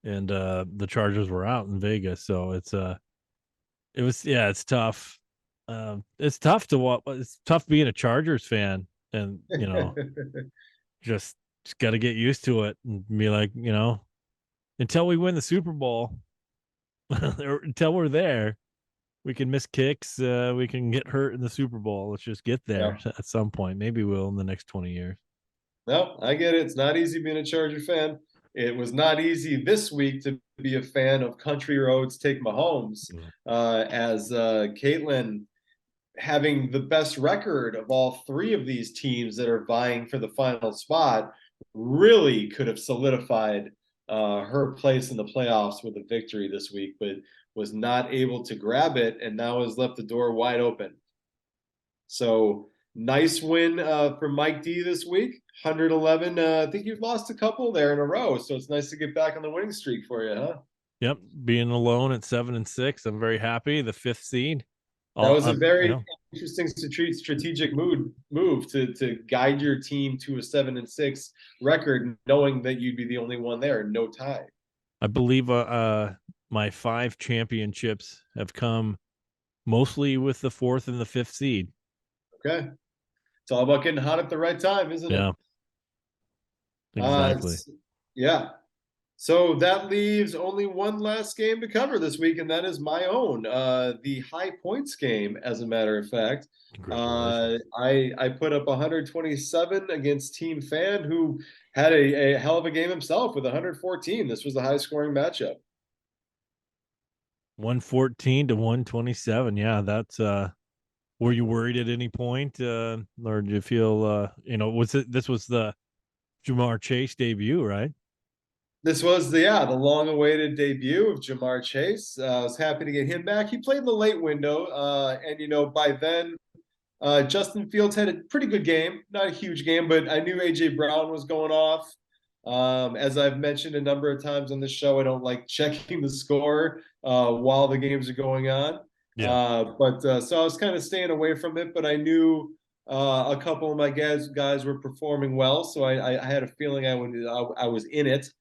and the Chargers were out in Vegas, so it was, yeah, it's tough. It's tough to what it's tough being a Chargers fan, and just got to get used to it and be like, until we win the Super Bowl, or until we're there, we can miss kicks, we can get hurt in the Super Bowl. Let's just get there Yeah. at some point. Maybe we'll in the next 20 years. No, I get it. It's not easy being a Charger fan. It was not easy this week to be a fan of Country Roads Take Mahomes, Mm. as Caitlin having the best record of all three of these teams that are vying for the final spot really could have solidified her place in the playoffs with a victory this week, but was not able to grab it and now has left the door wide open. So nice win for Mike D this week. 111. I think you've lost a couple there in a row, so it's nice to get back on the winning streak for you, huh? Yep, being alone at 7-6, I'm very happy. The fifth seed. That All was a very interesting strategic move to guide your team to a 7-6 record, knowing that you'd be the only one there, no tie. I believe my 5 championships have come mostly with the fourth and the fifth seed. Okay, it's all about getting hot at the right time, isn't it? Yeah, exactly. Yeah. So that leaves only one last game to cover this week, and that is my own, the high points game. As a matter of fact, Congratulations. I put up 127 against Team Fan, who had a hell of a game himself with 114. This was a high scoring matchup. 114 to 127. Yeah, that's were you worried at any point, or did you feel was it this was the Jamar Chase debut, right? This was the long awaited debut of Jamar Chase. I was happy to get him back. He played in the late window, and by then Justin Fields had a pretty good game, not a huge game, but I knew AJ Brown was going off. As I've mentioned a number of times on this show, I don't like checking the score while the games are going on. Yeah. But so I was kind of staying away from it, but I knew a couple of my guys were performing well, so I had a feeling I was in it.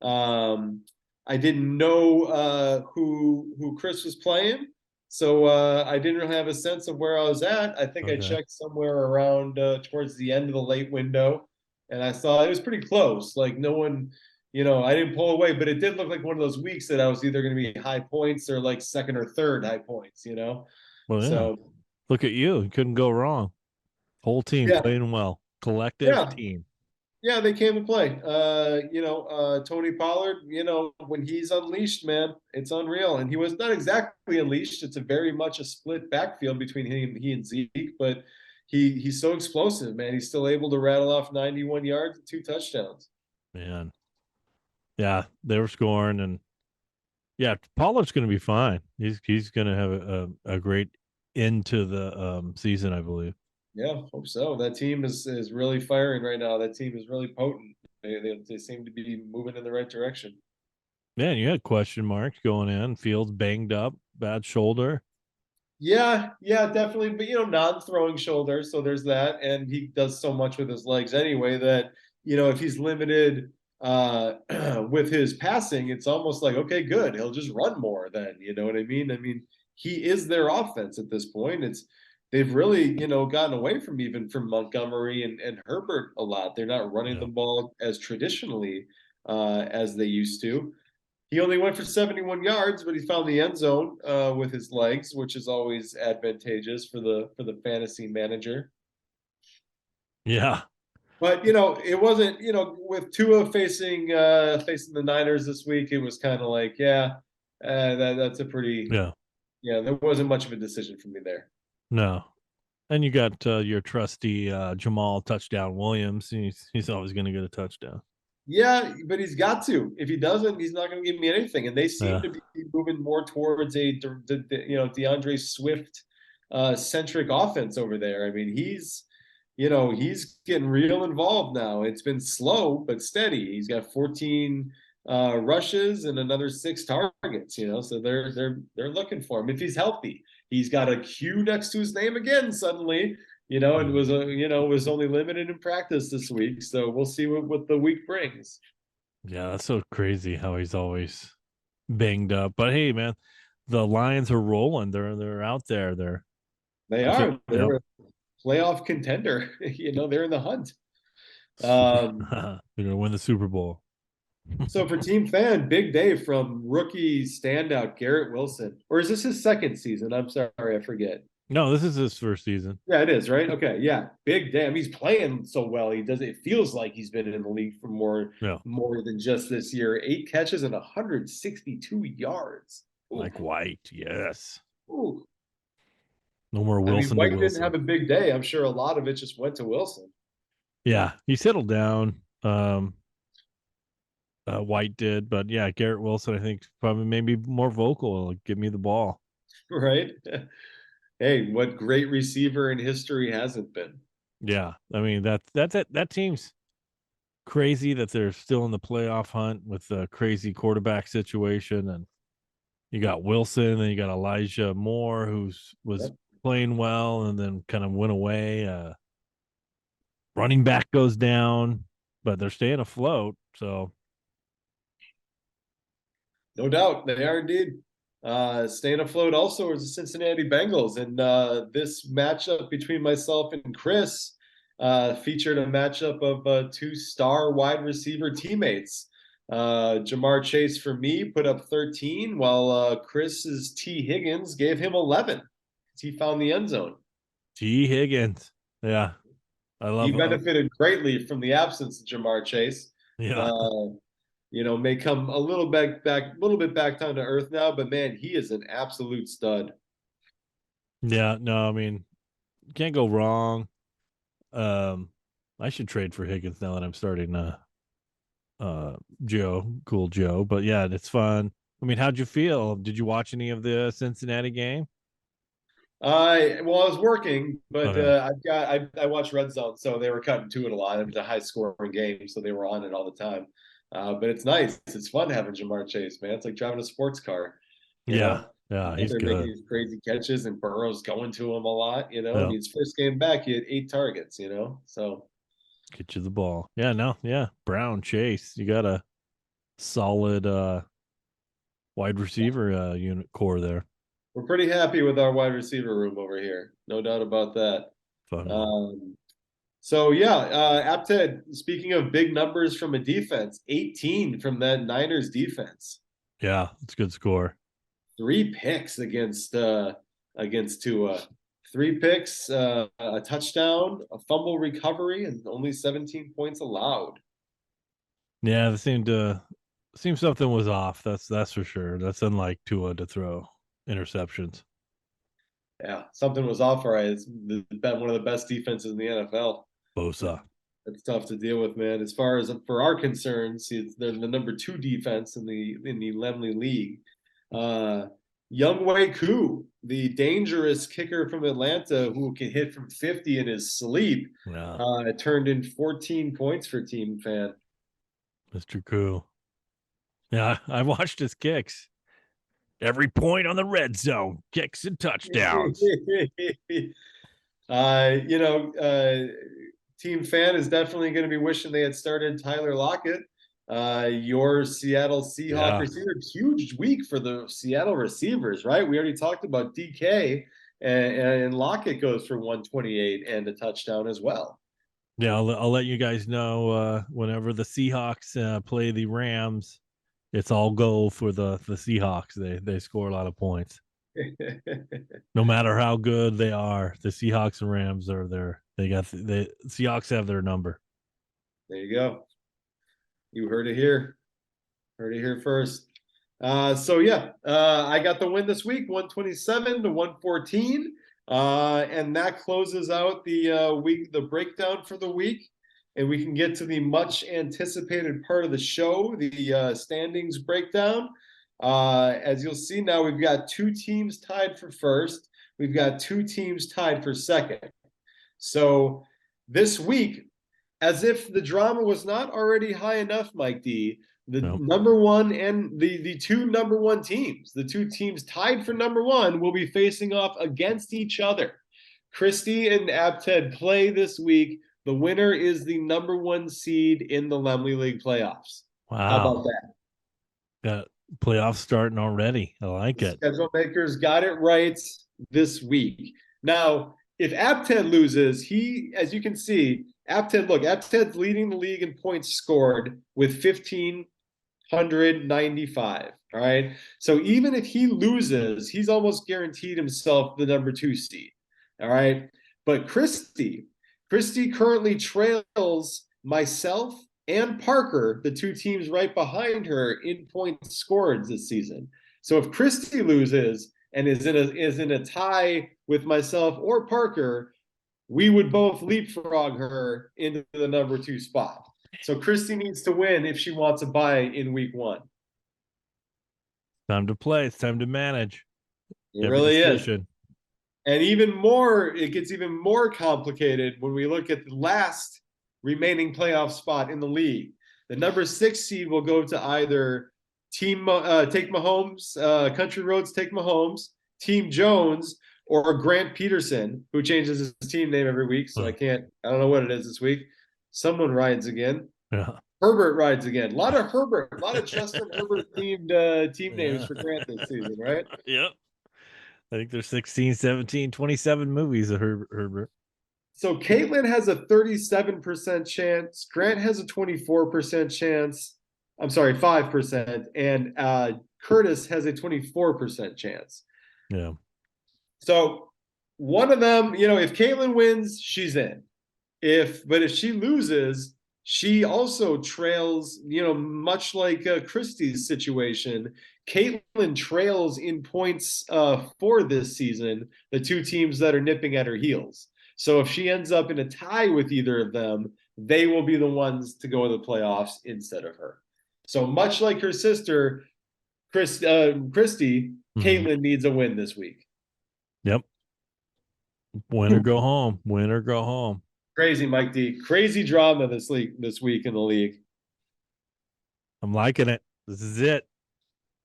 I didn't know who Chris was playing. So I didn't really have a sense of where I was at. I think I Okay. checked somewhere around towards the end of the late window, and I saw it was pretty close. Like no one, I didn't pull away, but it did look like one of those weeks that I was either going to be high points or like second or third high points. Well, yeah. So Look at you. You couldn't go wrong. Whole team yeah, playing well. Collective yeah, team. yeah, they came to play. Tony Pollard, when he's unleashed, man, it's unreal. And he was not exactly unleashed. It's a very much a split backfield between he and Zeke, but he's so explosive, man. He's still able to rattle off 91 yards and 2 touchdowns. Man. Yeah, they were scoring, and yeah, Pollard's going to be fine. He's going to have a great end to the season, I believe. Yeah, hope so. That team is really firing right now. That team is really potent. They seem to be moving in the right direction. Man, you had question marks going in. Fields banged up, bad shoulder. Yeah, yeah, definitely. But non-throwing shoulder, so there's that. And he does so much with his legs anyway that, if he's limited with his passing, it's almost like, okay, good. He'll just run more then. You know what I mean? I mean, he is their offense at this point. They've really, gotten away from Montgomery and Herbert a lot. They're not running Yeah. the ball as traditionally as they used to. He only went for 71 yards, but he found the end zone with his legs, which is always advantageous for the fantasy manager. Yeah. But it wasn't. With Tua facing the Niners this week, it was kind of like, yeah, that's a pretty. Yeah. Yeah, there wasn't much of a decision for me there. No. And you got your trusty Jamal touchdown Williams. He's always going to get a touchdown. Yeah, but he's got to. If he doesn't, he's not going to give me anything. And they seem Yeah. to be moving more towards DeAndre Swift centric offense over there. I mean, he's getting real involved now. It's been slow but steady. He's got 14 rushes and another 6 targets. So they're looking for him if he's healthy. He's got a Q next to his name again suddenly. And was only limited in practice this week. So we'll see what the week brings. Yeah, that's so crazy how he's always banged up. But hey, man, the Lions are rolling. They're out there. They're They I think are. They're a playoff contender. They're in the hunt. Um, they're gonna win the Super Bowl. so for Team Fan, big day from rookie standout Garrett Wilson. Or is this his second season? I'm sorry, I forget. No, this is his first season. Yeah, it is, right? Okay, yeah. Big day. I mean, he's playing so well. It feels like he's been in the league for Yeah, more than just this year. 8 catches and 162 yards. Ooh, like White. Yes. ooh. No more I mean, Wilson to White didn't have Wilson. a big day. I'm sure a lot of it just went to Wilson, Yeah, he settled down. White did, but yeah, Garrett Wilson, I think probably maybe more vocal. Like, give me the ball. right? Hey, what great receiver in history hasn't been? Yeah, I mean that's it. That team's crazy that they're still in the playoff hunt with the crazy quarterback situation, and you got Wilson, and you got Elijah Moore, who's was Yep. playing well, and then kind of went away. Running back goes down, but they're staying afloat. So No doubt, they are indeed. Staying afloat also is the Cincinnati Bengals. And this matchup between myself and Chris featured a matchup of two-star wide receiver teammates. Jamar Chase for me put up 13, while Chris's T. Higgins gave him 11. He found the end zone. T. Higgins, yeah, I He love. benefited greatly from the absence of Jamar Chase. Yeah, Uh, may come a little bit back down to earth now, but man, he is an absolute stud. yeah. No, I mean, can't go wrong. Um, I should trade for Higgins now that I'm starting uh Cool Joe. But yeah, it's fun. I mean, how'd you feel? Did you watch any of the Cincinnati game? I was working, but Okay. I watched Red Zone, so they were cutting to it a lot. It was a high scoring game, so they were on it all the time. But it's nice. It's fun having Jamar Chase, man. It's like driving a sports car, you Yeah. know. Yeah, Out he's there making good. these crazy catches, and Burrow's going to him a lot. I Yeah. mean, his first game back, he had 8 targets. So Get you the ball. Yeah, no, yeah. Brown, Chase. You got a solid wide receiver unit core there. We're pretty happy with our wide receiver room over here. No doubt about that. Fun one. So yeah, Apted, speaking of big numbers from a defense, 18 from that Niners defense. Yeah, it's a good score. 3 picks against Tua. 3 picks, a touchdown, a fumble recovery, and only 17 points allowed. Yeah, it seemed something was off. That's for sure. That's unlike Tua to throw interceptions. Yeah, something was off. All right, it's been one of the best defenses in the NFL. Bosa. It's tough to deal with, man. As far as for our concerns, they're the number 2 defense in the Laemmle League. Younghoe Koo, the dangerous kicker from Atlanta who can hit from 50 in his sleep, Yeah, turned in 14 points for Team Fan. Mr. Cool. Yeah, I watched his kicks. Every point on the red zone, kicks and touchdowns. You know, Team Fan is definitely going to be wishing they had started Tyler Lockett. Your Seattle Seahawk Yeah, receiver. Huge week for the Seattle receivers, right? We already talked about DK, and Lockett goes for 128 and a touchdown as well. yeah. I'll let you guys know whenever the Seahawks play the Rams. It's all go for the Seahawks. They score a lot of points. No matter how good they are, the Seahawks and Rams are there. The Seahawks have their number. There you go. You heard it here. Heard it here first. So yeah, I got the win this week, 127 to 114. And that closes out the breakdown for the week. And we can get to the much anticipated part of the show, the standings breakdown. As you'll see now, we've got 2 teams tied for first. We've got 2 teams tied for second. So this week, as if the drama was not already high enough, Mike D, the Nope. number 1 and the 2 number 1 teams, the 2 teams tied for number 1, will be facing off against each other. Christy and Abted play this week. The winner is the number 1 seed in the Laemmle League playoffs. How about Wow. that? Got playoffs starting already. I like The it. schedule makers got it right this week. Now, if Abted loses, as you can see, Apted's leading the league in points scored with 1,595. All right. So even if he loses, he's almost guaranteed himself the number 2 seed. All right. But Christy currently trails myself and Parker, the 2 teams right behind her, in points scored this season. So if Christy loses and is in a tie with myself or Parker, we would both leapfrog her into the number 2 spot. So Christy needs to win if she wants a bye in week 1. Time to play. It's time to manage. It Every really decision. is. And it gets even more complicated when we look at the last remaining playoff spot in the league. The number 6 seed will go to either Team Take Mahomes, Country Roads Take Mahomes, Team Jones, or Grant Peterson, who changes his team name every week. So I don't know what it is this week. Someone rides again. Yeah. Herbert rides again. A lot of Justin Herbert themed team names for Grant this season, right? Yep. I think there's 16, 17, 27 movies of Herbert. So Caitlin has a 37% chance. Grant has a 24% chance. I'm sorry, 5%. And Curtis has a 24% chance. Yeah. So one of them, if Caitlin wins, she's in. But if she loses, she also trails, much like Christie's situation. Caitlin trails in points for this season, the 2 teams that are nipping at her heels. So if she ends up in a tie with either of them, they will be the ones to go to the playoffs instead of her. So much like her sister, Christy, Caitlin needs a win this week. Yep. Win or go home. Win or go home. Crazy, Mike D. Crazy drama this week in the league. I'm liking it. This is it.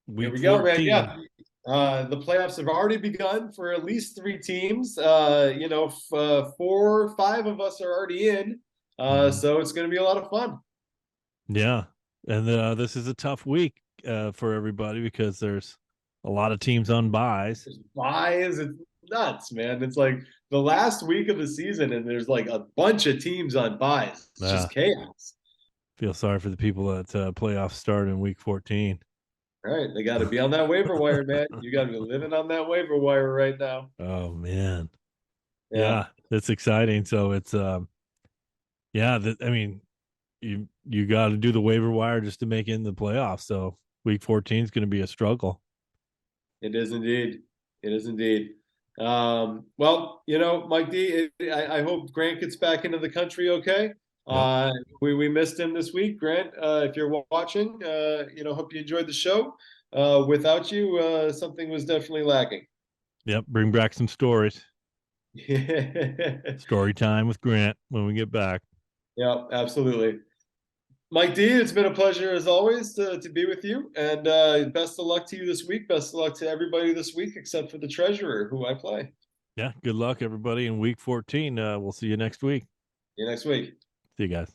Here Week we go, 14. man. Yeah. The playoffs have already begun for at least 3 teams. 4 or 5 of us are already in. So it's going to be a lot of fun. Yeah. And this is a tough week for everybody because there's A lot of teams on buys. Buys, it's nuts, man. It's like the last week of the season, and there's like a bunch of teams on buys. It's Yeah. just chaos. Feel sorry for the people that playoffs start in week 14. All right, they got to be on that waiver wire, man. You got to be living on that waiver wire right now. Oh man. Yeah, Yeah, that's exciting. So it's yeah, I mean, you got to do the waiver wire just to make it in the playoffs. So week 14 is going to be a struggle. it is indeed. It is indeed. Well, Mike D, I hope Grant gets back into the country okay. Yep. We missed him this week, Grant. If you're watching, hope you enjoyed the show. Without you, something was definitely lacking. Yep. Bring back some stories. Yeah, Story time with Grant when we get back. absolutely. Mike D, it's been a pleasure as always to be with you, and best of luck to you this week. Best of luck to everybody this week, except for the treasurer, who I play. Yeah. Good luck, everybody, in week 14. We'll see you next week. See you next week. See you guys.